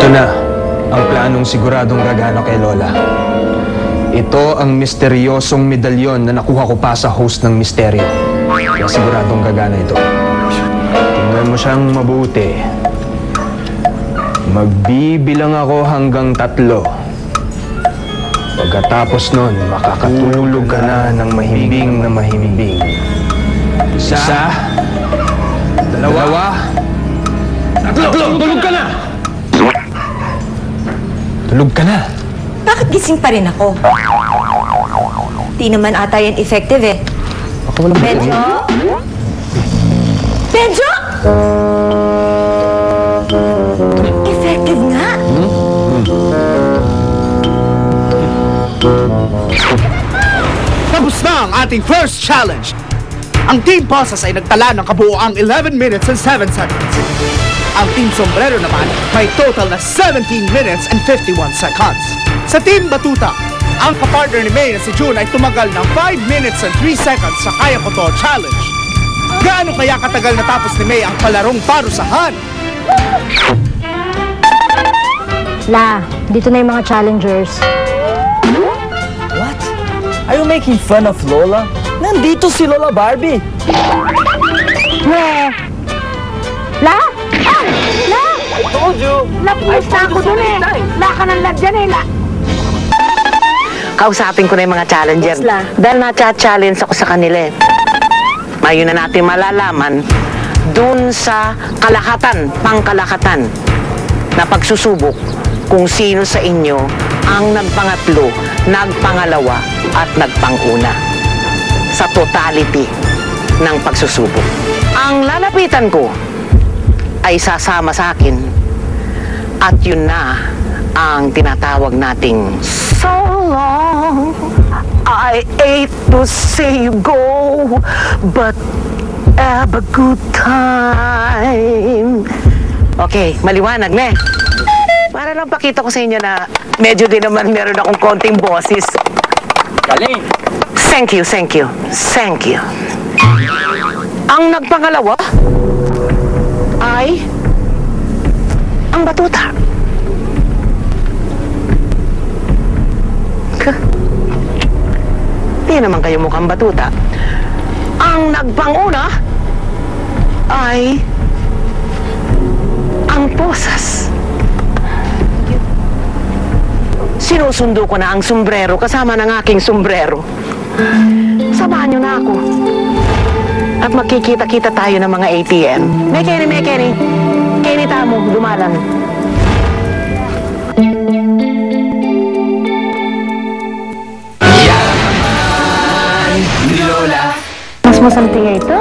Ito na ang planong siguradong regalo kay Lola. Ito ang misteryosong medalyon na nakuha ko pa sa host ng misteryo. Kaya siguradong gagana ito. Tingnan mo siyang mabuti. Magbibilang ako hanggang 3. Pagkatapos nun, makakatulog ka na ng mahimbing na mahimbing. 1, 2, 3. Tulog ka na! Tulog ka na. Bakit gising pa rin ako? Di naman ata yan effective eh. Benjo? Benjo? Effective nga. Tapos na ang ating first challenge. Ang Team Posas ay nagtala ng kabuoang 11 minutes and 7 seconds. Ang Team Sombrero naman may total na 17 minutes and 51 seconds. Sa Team Batuta, ang kapartner ni May na si June ay tumagal ng 5 minutes and 3 seconds sa Kaya Ko To challenge. Gaano kaya katagal natapos ni May ang palarong parusahan? La, dito na yung mga challengers. What? Are you making fun of Lola? Nandito si Lola Barbie! La? Ah! La! Told you! Napusta ako dun eh! La ka ng ladyan eh, la! Kausapin ko na yung mga challenger. Yes, La. Dahil na-challenge ako sa kanila. Ngayon na natin malalaman dun sa pangkalahatan na pagsusubok kung sino sa inyo ang nagpangatlo, nagpangalawa at nagpanguna sa totality ng pagsusubok. Ang lalapitan ko ay sasama sa akin at yun na ang tinatawag nating so long I hate to see you go but have a good time. Okay, maliwanag na para lang pakita ko sa inyo na medyo din naman meron akong konting boses. Galing! Thank you, thank you, thank you. Ang nagpangalawa ay ang batuta. Di naman kayo mukhang batuta. Ang nagpanguna ay ang Posas. Sinusundo ko na ang sombrero kasama ng aking sombrero. Samahan niyo na ako. At magkikita-kita tayo ng mga ATM. Mekeni. Kenny tamo, dumalan. Mas masamting ito.